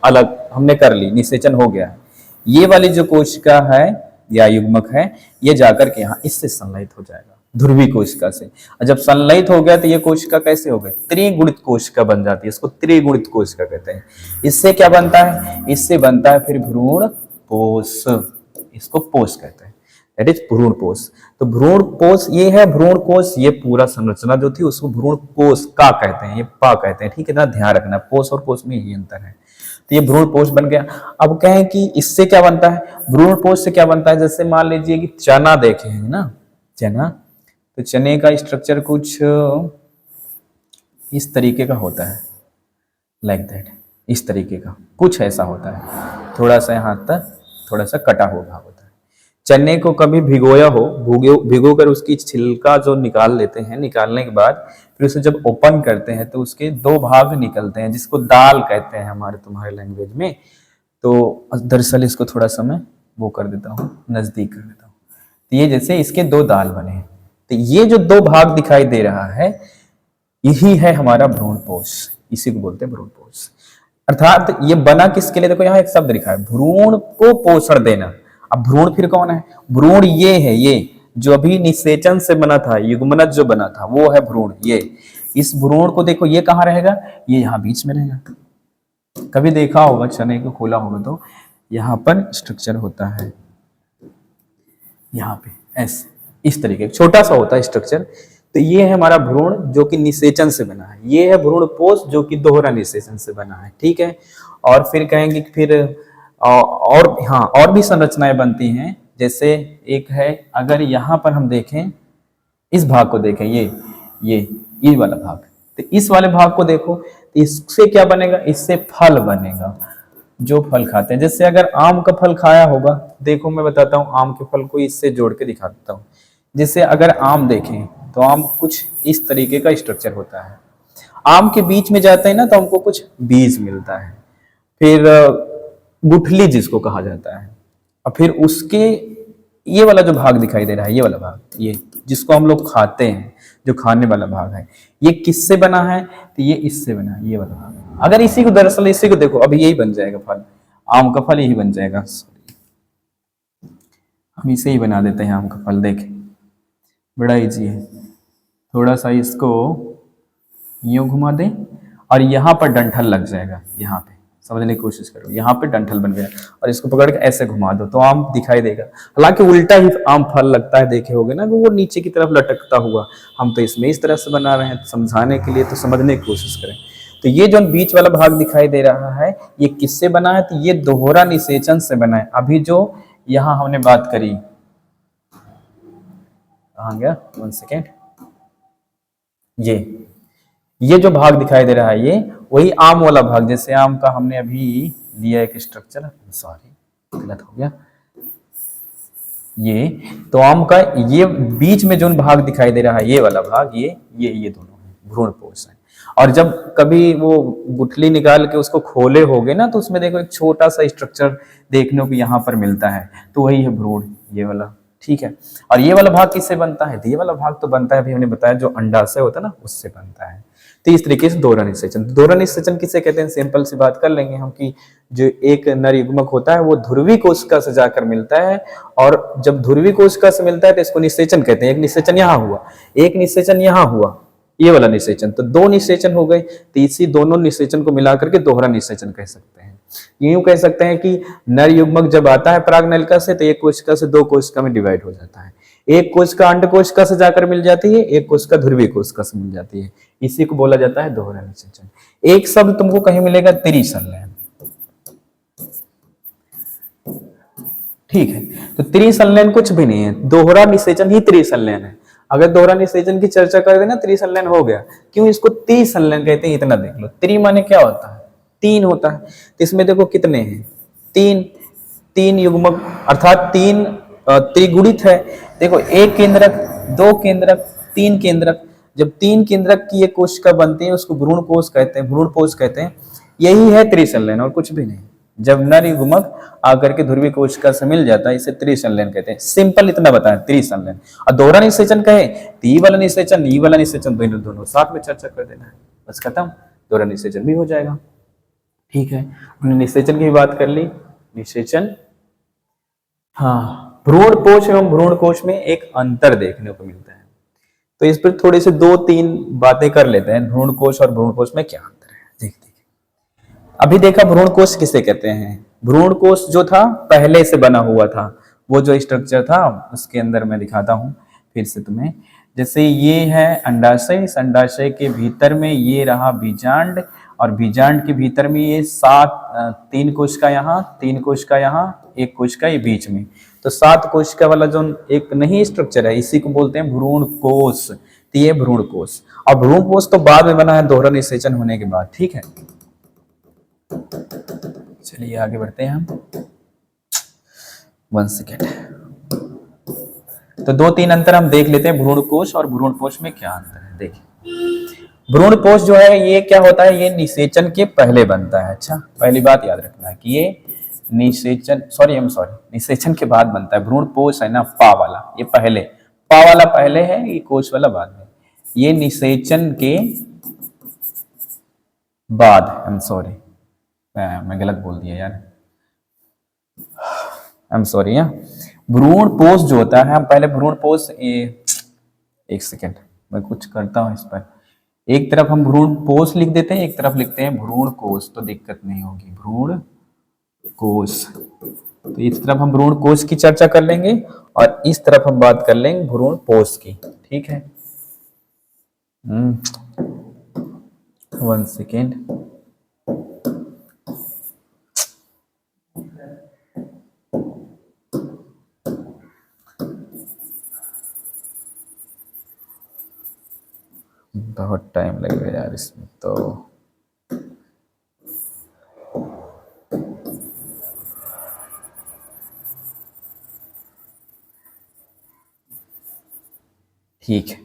अलग हमने कर ली, निषेचन हो गया है। ये वाली जो कोशिका है या युग्मक है ये जाकर के यहाँ इससे संलयित हो जाएगा ध्रुवी कोशिका से। और जब संलयित हो गया तो ये कोशिका कैसे हो गई, त्रिगुणित कोशिका बन जाती है, इसको त्रिगुणित कोशिका कहते हैं। इससे क्या बनता है, इससे बनता है फिर भ्रूण पोष, इसको पोष कहते हैं, दैट इज भ्रूण पोष। तो भ्रूण पोष ये है, भ्रूण कोश ये पूरा संरचना जो थी उसको भ्रूण कोश का कहते हैं, ये पा कहते हैं, ठीक है ना, ध्यान रखना, पोष और कोश में यही अंतर है। तो ये भ्रूण पोष बन गया। अब कहें कि इससे क्या बनता है, भ्रूण पोष से क्या बनता है, जैसे मान लीजिए कि चना देखे हैं ना, चना, तो चने का स्ट्रक्चर कुछ इस तरीके का होता है, लाइक दैट, इस तरीके का कुछ ऐसा होता है, थोड़ा सा यहाँ तक थोड़ा सा कटा हुआ होता है। चने को कभी भिगोया हो, भिगो कर उसकी छिलका जो निकाल लेते हैं, निकालने के बाद फिर उसे जब ओपन करते हैं तो उसके दो भाग निकलते हैं जिसको दाल कहते हैं हमारे तुम्हारे लैंग्वेज में। तो दरअसल इसको थोड़ा सा मैं वो कर देता हूँ, नजदीक कर देता हूँ। तो ये जैसे इसके दो दाल बने हैं, तो ये जो दो भाग दिखाई दे रहा है यही है हमारा भ्रूण पोष, इसी को बोलते हैं भ्रूण पोष। अर्थात ये बना किसके लिए, देखो यहाँ एक शब्द लिखा है, भ्रूण को पोषण देना। अब भ्रूण फिर कौन है, भ्रूण ये है, ये जो अभी निषेचन से बना था, युग्मनज जो बना था वो है भ्रूण। ये इस भ्रूण को देखो ये कहाँ रहेगा, ये यहाँ बीच में रहेगा। कभी देखा होगा चने को खोला होगा तो यहाँ पर स्ट्रक्चर होता है, यहाँ पे ऐसे इस तरीके छोटा सा होता है स्ट्रक्चर। तो ये है हमारा भ्रूण जो कि निषेचन से बना है, ये है भ्रूण पोष जो कि दोहरा निषेचन से बना है, ठीक है। और फिर कहेंगे कि फिर और हाँ और भी संरचनाएं बनती हैं, जैसे एक है, अगर यहाँ पर हम देखें इस भाग को देखें, ये वाला भाग, तो इस वाले भाग को देखो, तो इससे क्या बनेगा, इससे फल बनेगा, जो फल खाते हैं। जैसे अगर आम का फल खाया होगा, देखो मैं बताता हूँ, आम के फल को इससे जोड़ के दिखा देता हूँ। जैसे अगर आम देखें तो आम कुछ इस तरीके का स्ट्रक्चर होता है, आम के बीच में जाते हैं ना तो हमको कुछ बीज मिलता है, फिर गुठली जिसको कहा जाता है, और फिर उसके ये वाला जो भाग दिखाई दे रहा है, ये वाला भाग, ये जिसको हम लोग खाते हैं, जो खाने वाला भाग है, ये किससे बना है, तो ये इससे बना है, ये वाला भाग। अगर इसी को दरअसल इसी को देखो, अभी यही बन जाएगा फल, आम का फल यही बन जाएगा। हम इसे ही बना देते हैं आम का फल, देखें बड़ा इजी है। थोड़ा सा इसको यूं घुमा दें और यहाँ पर डंठल लग जाएगा, यहाँ पे समझने की कोशिश करो। यहाँ पे डंठल बन गया और इसको पकड़ के ऐसे घुमा दो तो आम दिखाई देगा, हालांकि उल्टा ही आम फल लगता है, देखे होगे ना, वो नीचे की तरफ लटकता हुआ। हम तो इसमें इस तरह से बना रहे हैं, तो समझाने के लिए तो समझने की कोशिश करें। तो ये जो बीच वाला भाग दिखाई दे रहा है, ये किससे बना है? तो ये दोहरा निषेचन से बना है। अभी जो यहाँ हमने बात करी, कहाँ गया, 1 सेकेंड, ये जो भाग दिखाई दे रहा है, ये वही आम वाला भाग, जैसे आम का हमने अभी लिया एक स्ट्रक्चर, सॉरी गलत हो गया, ये तो आम का ये बीच में जो भाग दिखाई दे रहा है, ये वाला भाग, ये दोनों है भ्रूणपोष है। और जब कभी वो गुठली निकाल के उसको खोले होगे ना, तो उसमें देखो एक छोटा सा स्ट्रक्चर देखने को यहाँ पर मिलता है, तो वही है भ्रूण, ये वाला, ठीक है। और ये वाला भाग किससे बनता है? तो ये वाला भाग तो बनता है, अभी हमने बताया, जो अंडाशय होता है ना, उससे बनता है। तो इस तरीके से दोहरा निषेचन। दोहरा निषेचन किसे कहते हैं? सिंपल सी बात कर लेंगे हम कि जो एक नर युग्मक होता है वो ध्रुवी कोशिका से जाकर मिलता है, और जब ध्रुवी कोशिका से मिलता है तो इसको निषेचन कहते हैं। एक निषेचन यहाँ हुआ, एक निषेचन यहाँ हुआ, ये वाला निषेचन, तो 2 निषेचन हो गए। तो इसी दोनों निषेचन को मिलाकर के दोहरा निषेचन कह सकते हैं। यूं कह सकते हैं कि नर युग्मक जब आता है परागनलिका से, तो एक कोशिका से 2 कोशिका में डिवाइड हो जाता है। एक कोशिका अंड कोशिका से जाकर मिल जाती है, एक कोशिका ध्रुवीय कोशिका से मिल जाती है। इसी को बोला जाता है दोहरा निषेचन। एक शब्द तुमको कहीं मिलेगा, त्रिसंलयन, ठीक है। तो त्रिसंलयन कुछ भी नहीं है, दोहरा निषेचन ही त्रिसंलयन है। अगर दोहरा निषेचन की चर्चा कर देना, त्रिसंलयन हो गया। क्यों इसको त्रिसंलयन कहते हैं, इतना देख लो। त्रि माने क्या होता है? 3 होता है। तो इसमें देखो कितने हैं, 3 युग्मक, अर्थात 3 त्रिगुणित है। देखो, 1 केंद्रक, 2 केंद्रक, 3 केंद्रक। जब 3 केंद्रक की एक कोशिका बनती है, उसको भ्रूण कोश कहते हैं, भ्रूणपोष कहते हैं। यही है त्रिसंलयन, और कुछ भी नहीं। जब नर युग्मक आकर के ध्रुवीय कोशिका से मिल जाता है, इसे त्रिसंलयन कहते हैं। सिंपल इतना बताएं, त्रिसंलयन। और दोहरा निषेचन कहे, ई वाला निषेचन, ई वाला निषेचन, दोनों साथ में चर्चा कर देना है, बस खत्म, दोहरा निषेचन भी हो जाएगा। ठीक है, हमने निषेचन की बात कर ली। निषेचन, हाँ, भ्रूणपोष एवं भ्रूणकोश में एक अंतर देखने को मिलता है। तो इस पर थोड़ी सी 2-3 बातें कर लेते हैं। भ्रूणकोश और भ्रूणपोष में क्या अंतर है, देखते हैं। अभी देखा भ्रूणकोश किसे कहते हैं? भ्रूणकोश जो था पहले से बना हुआ था, वो जो स्ट्रक्चर था, उसके अंदर मैं दिखाता हूं फिर से तुम्हें। जैसे ये है अंडाशय, इस अंडाशय के भीतर में ये रहा बीजांड, और बीजांड के भीतर में ये 3 कोशिका यहाँ, 3 कोशिका यहाँ, 1 कोशिका ये बीच में। तो 7 कोशिका वाला जो एक नहीं स्ट्रक्चर है, इसी को बोलते हैं भ्रूणकोश। तो ये भ्रूणकोश, और भ्रूणकोश तो बाद में बना है दोहरा निषेचन होने के बाद, ठीक है। चलिए आगे बढ़ते हैं हम, 1 सेकेंड। तो 2-3 अंतर हम देख लेते हैं, भ्रूणकोश और भ्रूणपोष में क्या अंतर है। देखिए, भ्रूणपोष जो है ये क्या होता है? ये निषेचन के पहले बनता है। अच्छा, पहली बात याद रखना है कि ये निषेचन, निषेचन के बाद बनता है। भ्रूणपोष है ना, पा वाला, ये पहले, पा वाला पहले है, ये कोश वाला बाद में। ये निषेचन के बाद, मैं गलत बोल दिया यार, भ्रूणपोष जो होता है, हम पहले भ्रूणपोष, एक सेकेंड मैं कुछ करता हूं इस पर। एक तरफ हम भ्रूणपोष लिख देते हैं, एक तरफ लिखते हैं भ्रूणकोश, तो दिक्कत नहीं होगी। भ्रूणकोश, तो इस तरफ हम भ्रूणकोश की चर्चा कर लेंगे और इस तरफ हम बात कर लेंगे भ्रूणपोष की, ठीक है। 1 सेकेंड, बहुत टाइम लगेगा यार इसमें तो। ठीक है,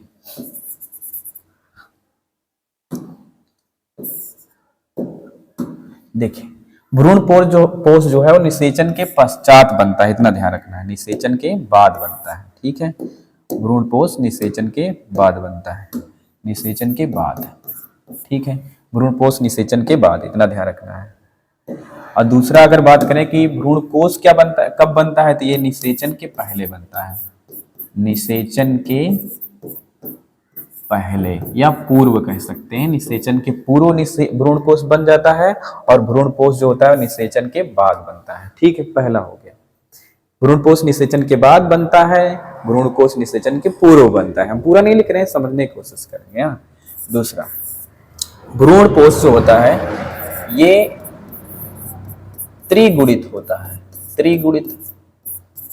देखिए, भ्रूणपोष जो है वो निषेचन के पश्चात बनता है, इतना ध्यान रखना है। निषेचन के बाद बनता है, ठीक है। भ्रूणपोष निषेचन के बाद बनता है, निषेचन के बाद, ठीक है। भ्रूणपोष निषेचन के बाद, इतना ध्यान रखना है। और दूसरा अगर बात करें कि भ्रूणकोश क्या बनता है, कब बनता है, तो ये निषेचन के पहले बनता है। निषेचन के पहले या पूर्व कह सकते हैं। निषेचन के पूर्व भ्रूण कोष बन जाता है और भ्रूण कोष जो होता है निषेचन के बाद बनता है। ठीक है, पहला हो गया। भ्रूण कोष निषेचन के बाद बनता है, भ्रूण कोष निषेचन के पूर्व बनता है। हम पूरा नहीं लिख रहे हैं, समझने की कोशिश करेंगे। हाँ, दूसरा, भ्रूण कोष जो होता है ये त्रिगुणित होता है। त्रिगुणित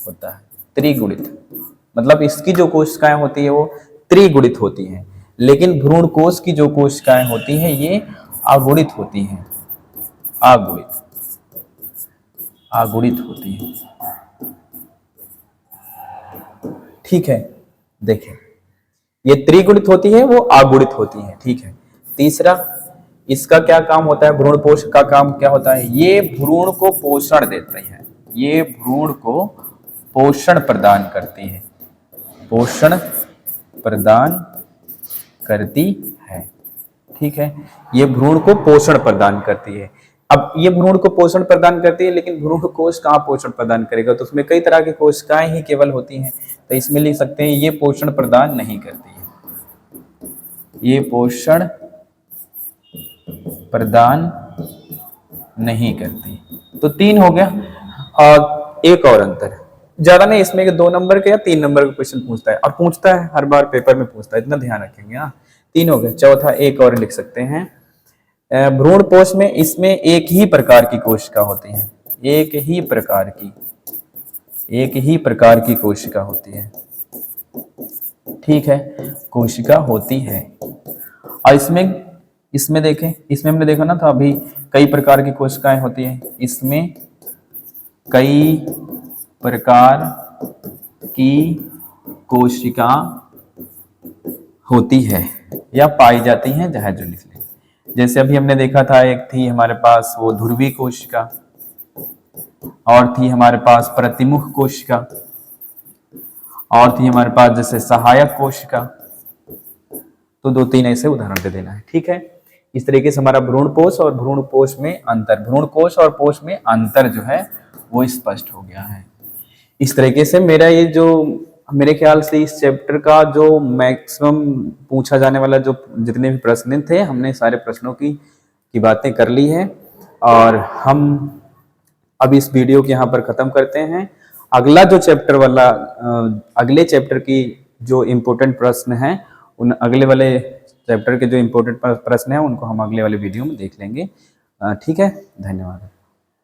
होता है, त्रिगुणित मतलब इसकी जो कोशिकाएं होती है वो त्रिगुणित होती हैं, लेकिन भ्रूण कोष की जो कोशिकाएं होती हैं ये अगुणित होती हैं। अगुणित होती हैं। ठीक है, देखें, ये त्रिगुणित होती है, वो अगुणित होती है। ठीक है। तीसरा, इसका क्या काम होता है, भ्रूण कोष का काम क्या होता है, ये भ्रूण को पोषण देते हैं। ये भ्रूण को पोषण प्रदान करती है, पोषण प्रदान करती है। ठीक है, ये भ्रूण को पोषण प्रदान करती है। अब ये भ्रूण को पोषण प्रदान करती है, लेकिन भ्रूण कोष कहाँ पोषण प्रदान करेगा, तो उसमें कई तरह की कोशिकाएं ही केवल होती हैं, तो इसमें लिख सकते हैं ये पोषण प्रदान नहीं करती है। ये पोषण प्रदान नहीं करती। तो 3 हो गया। और एक और अंतर, ज्यादा नहीं, इसमें 2 नंबर के या 3 नंबर का क्वेश्चन पूछता है, और पूछता है हर बार पेपर में पूछता है, इतना ध्यान रखेंगे। हाँ, 3 हो गए। चौथा एक और लिख सकते हैं, भ्रूण कोष में इसमें एक ही प्रकार की कोशिका होती है। एक ही प्रकार की कोशिका होती है। ठीक है, कोशिका होती है। और इसमें देखें, इसमें हमने देखा ना था अभी, कई प्रकार की कोशिकाएं होती हैं। इसमें कई प्रकार की कोशिका होती है या पाई जाती हैं, जहाँ जो लिख लें। जैसे अभी हमने देखा था, एक थी हमारे पास वो ध्रुवीय कोशिका, और थी हमारे पास प्रतिमुख कोशिका, और थी हमारे पास जैसे सहायक कोशिका। तो 2-3 ऐसे उदाहरण दे देना है। ठीक है, इस तरीके से हमारा भ्रूण कोष और भ्रूण कोष में अंतर, भ्रूण कोष और कोष में अंतर जो है वो स्पष्ट हो गया है। इस तरीके से मेरे ख्याल से इस चैप्टर का जो मैक्सिमम पूछा जाने वाला जो जितने भी प्रश्न थे, हमने सारे प्रश्नों की बातें कर ली है। और हम अब इस वीडियो को यहाँ पर खत्म करते हैं। अगला जो चैप्टर वाला अगले चैप्टर की जो इम्पोर्टेंट प्रश्न हैं, उन अगले वाले चैप्टर के जो इम्पोर्टेंट प्रश्न हैं उनको हम अगले वाले वीडियो में देख लेंगे। ठीक है, धन्यवाद।